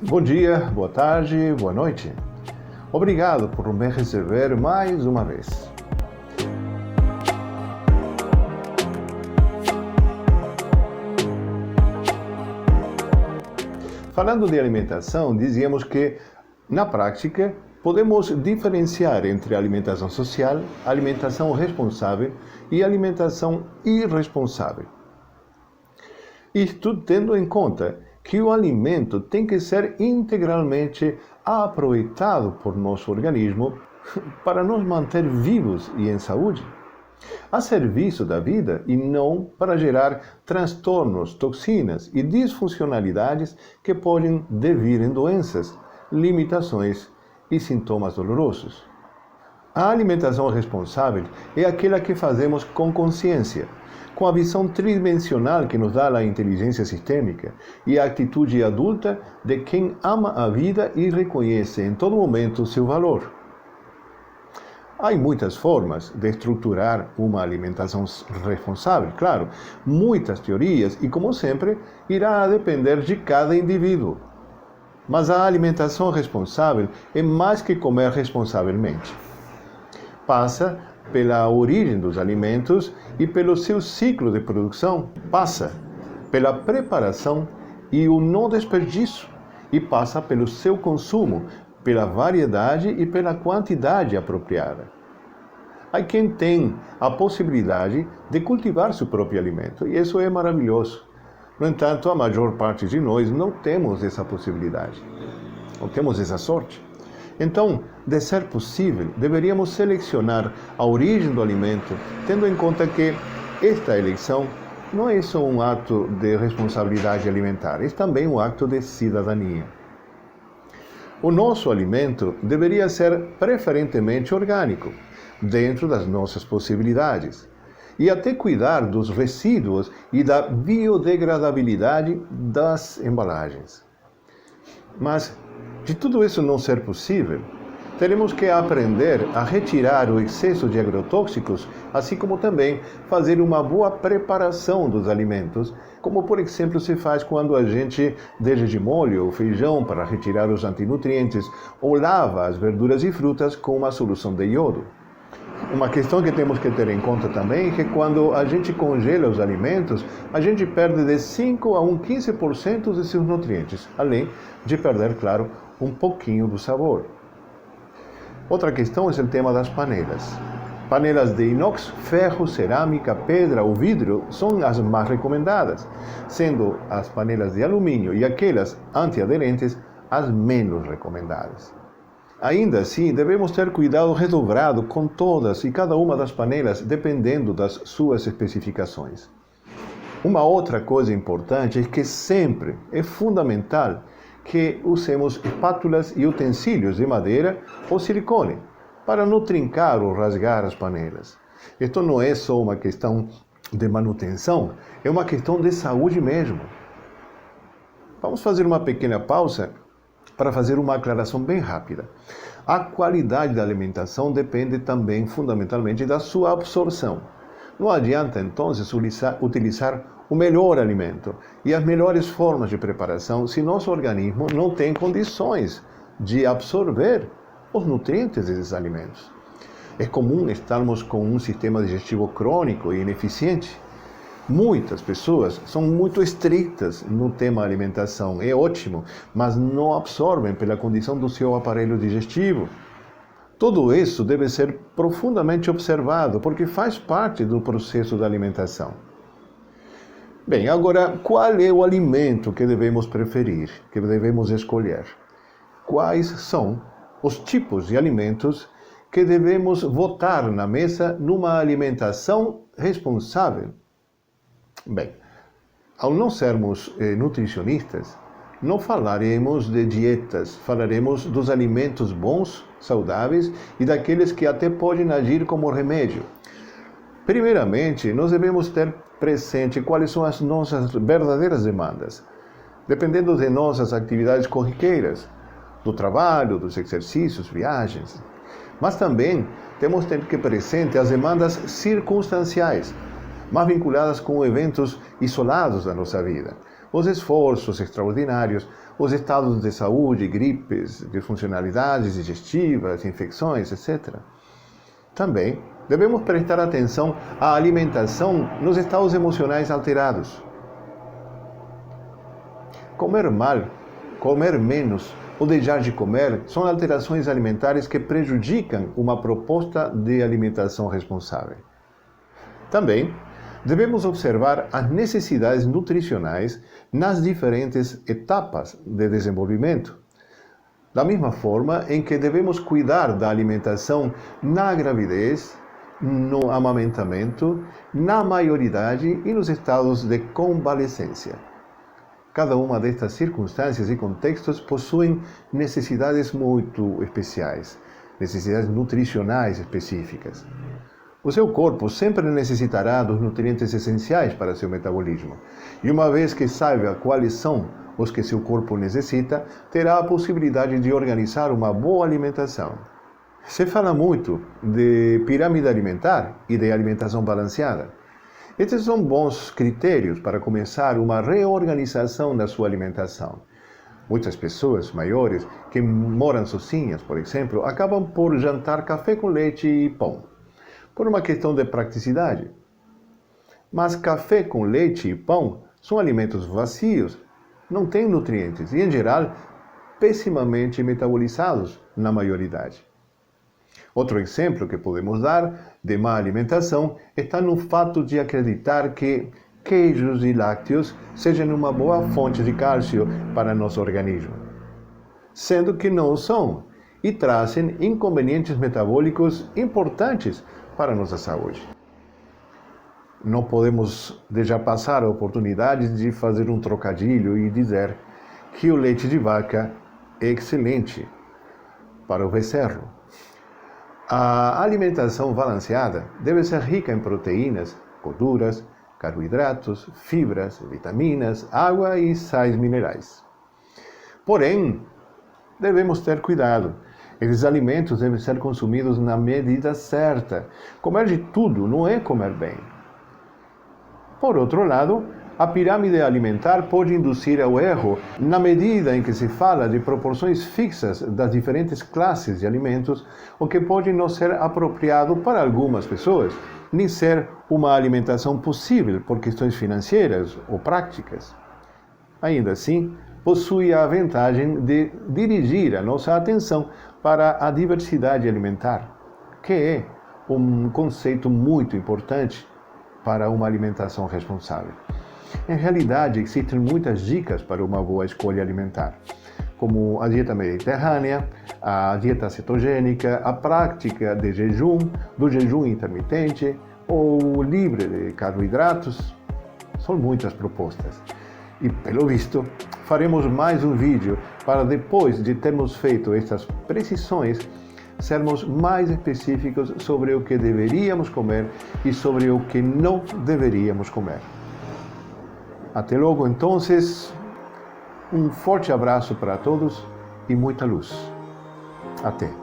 Bom dia, boa tarde, boa noite. Obrigado por me receber mais uma vez. Falando de alimentação, dizíamos que, na prática, podemos diferenciar entre alimentação social, alimentação responsável e alimentação irresponsável. Isto tendo em conta que o alimento tem que ser integralmente aproveitado por nosso organismo para nos manter vivos e em saúde, a serviço da vida e não para gerar transtornos, toxinas e disfuncionalidades que podem devir em doenças, limitações e sintomas dolorosos. A alimentação responsável é aquela que fazemos com consciência, com a visão tridimensional que nos dá a inteligência sistêmica e a atitude adulta de quem ama a vida e reconhece em todo momento seu valor. Há muitas formas de estruturar uma alimentação responsável, claro, muitas teorias e, como sempre, irá depender de cada indivíduo. Mas a alimentação responsável é mais que comer responsavelmente. Passa pela origem dos alimentos e pelo seu ciclo de produção. Passa pela preparação e o não desperdício. E passa pelo seu consumo, pela variedade e pela quantidade apropriada. Há quem tem a possibilidade de cultivar seu próprio alimento, e isso é maravilhoso. No entanto, a maior parte de nós não temos essa possibilidade, não temos essa sorte. Então, de ser possível, deveríamos selecionar a origem do alimento, tendo em conta que esta eleição não é só um ato de responsabilidade alimentar, é também um ato de cidadania. O nosso alimento deveria ser preferentemente orgânico, dentro das nossas possibilidades, e até cuidar dos resíduos e da biodegradabilidade das embalagens. Mas, de tudo isso não ser possível, teremos que aprender a retirar o excesso de agrotóxicos, assim como também fazer uma boa preparação dos alimentos, como por exemplo se faz quando a gente deixa de molho o feijão para retirar os antinutrientes ou lava as verduras e frutas com uma solução de iodo. Uma questão que temos que ter em conta também é que quando a gente congela os alimentos, a gente perde de 5 a 15% de seus nutrientes, além de perder, claro, um pouquinho do sabor. Outra questão é o tema das panelas. Panelas de inox, ferro, cerâmica, pedra ou vidro são as mais recomendadas, sendo as panelas de alumínio e aquelas antiaderentes as menos recomendadas. Ainda assim, devemos ter cuidado redobrado com todas e cada uma das panelas, dependendo das suas especificações. Uma outra coisa importante é que sempre é fundamental que usemos espátulas e utensílios de madeira ou silicone, para não trincar ou rasgar as panelas. Isto não é só uma questão de manutenção, é uma questão de saúde mesmo. Vamos fazer uma pequena pausa para fazer uma aclaração bem rápida. A qualidade da alimentação depende também fundamentalmente da sua absorção. Não adianta então utilizar o melhor alimento e as melhores formas de preparação se nosso organismo não tem condições de absorver os nutrientes desses alimentos. É comum estarmos com um sistema digestivo crônico e ineficiente. Muitas pessoas são muito estritas no tema alimentação, é ótimo, mas não absorvem pela condição do seu aparelho digestivo. Tudo isso deve ser profundamente observado, porque faz parte do processo da alimentação. Bem, agora, qual é o alimento que devemos preferir, que devemos escolher? Quais são os tipos de alimentos que devemos botar na mesa numa alimentação responsável? Bem, ao não sermos nutricionistas, não falaremos de dietas, falaremos dos alimentos bons, saudáveis e daqueles que até podem agir como remédio. Primeiramente, nós devemos ter presente quais são as nossas verdadeiras demandas, dependendo de nossas atividades corriqueiras, do trabalho, dos exercícios, viagens. Mas também temos que ter presente as demandas circunstanciais, mais vinculadas com eventos isolados da nossa vida. os esforços extraordinários, os estados de saúde, gripes, disfuncionalidades digestivas, infecções, etc. Também devemos prestar atenção à alimentação nos estados emocionais alterados. Comer mal, comer menos ou deixar de comer são alterações alimentares que prejudicam uma proposta de alimentação responsável. Também devemos observar as necessidades nutricionais nas diferentes etapas de desenvolvimento. Da mesma forma em que devemos cuidar da alimentação na gravidez, no amamentamento, na maioridade e nos estados de convalescência. Cada uma destas circunstâncias e contextos possuem necessidades muito especiais, necessidades nutricionais específicas. O seu corpo sempre necessitará dos nutrientes essenciais para seu metabolismo, e uma vez que saiba quais são os que seu corpo necessita, terá a possibilidade de organizar uma boa alimentação. Se fala muito de pirâmide alimentar e de alimentação balanceada. Estes são bons critérios para começar uma reorganização da sua alimentação. Muitas pessoas maiores que moram sozinhas, por exemplo, acabam por jantar café com leite e pão, por uma questão de praticidade. Mas café com leite e pão são alimentos vazios, não têm nutrientes e, em geral, pessimamente metabolizados na maioridade. Outro exemplo que podemos dar de má alimentação está no fato de acreditar que queijos e lácteos sejam uma boa fonte de cálcio para nosso organismo, sendo que não são e trazem inconvenientes metabólicos importantes para nossa saúde. Não podemos deixar passar a oportunidade de fazer um trocadilho e dizer que o leite de vaca é excelente para o becerro. A alimentação balanceada deve ser rica em proteínas, gorduras, carboidratos, fibras, vitaminas, água e sais minerais. Porém, devemos ter cuidado. Esses alimentos devem ser consumidos na medida certa. Comer de tudo não é comer bem. Por outro lado, a pirâmide alimentar pode induzir ao erro na medida em que se fala de proporções fixas das diferentes classes de alimentos, o que pode não ser apropriado para algumas pessoas, nem ser uma alimentação possível por questões financeiras ou práticas. Ainda assim, possui a vantagem de dirigir a nossa atenção para a diversidade alimentar, que é um conceito muito importante para uma alimentação responsável. Em realidade, existem muitas dicas para uma boa escolha alimentar, como a dieta mediterrânea, a dieta cetogênica, a prática de jejum, do jejum intermitente ou livre de carboidratos. São muitas propostas. E, pelo visto, faremos mais um vídeo para, depois de termos feito estas precisões, sermos mais específicos sobre o que deveríamos comer e sobre o que não deveríamos comer. Até logo, então, um forte abraço para todos e muita luz. Até!